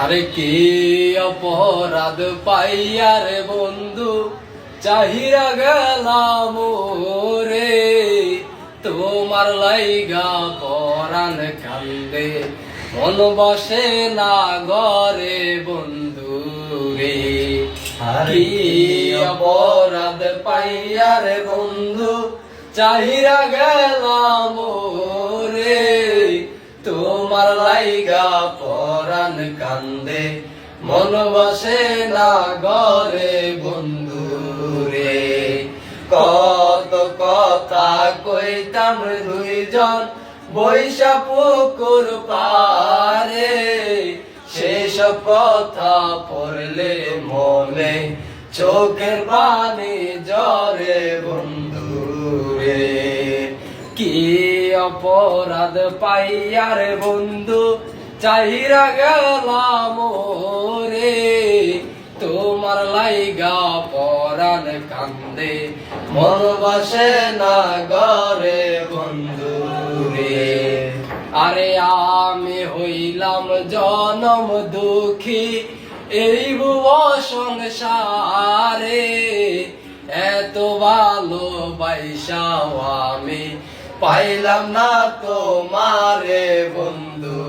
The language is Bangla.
আরে কি অপরাধ পাইয়ার বন্ধু চাহিরা গেলাম রে, তোমার লাইগা পরাণ কান্দে মন বসে না ঘরে বন্ধু রে। কি অপরাধ পাইয়ার বন্ধু চাহিরা গেলাম রে, তোমার লাইগা পরাণ কান্দে মন বসে না ঘরে বন্ধু রে। কত কথা কইতাম দুইজন বৈশা পুকুর পারে, সেসব কথা পড়লে মনে চোখের পানি ঝরে বন্ধু রে। কি অপরাধ পাইয়ার বন্ধু চাহিরা গেলাম রে, তোমার লাইগা পরাণ কান্দে মন বসে না ঘরে বন্ধু রে। আরে আমি হইলাম জনম দুঃখী এই ভুব সংসারে, এত ভালোবাসাও আমি পাইলাম না তোমারে বন্ধু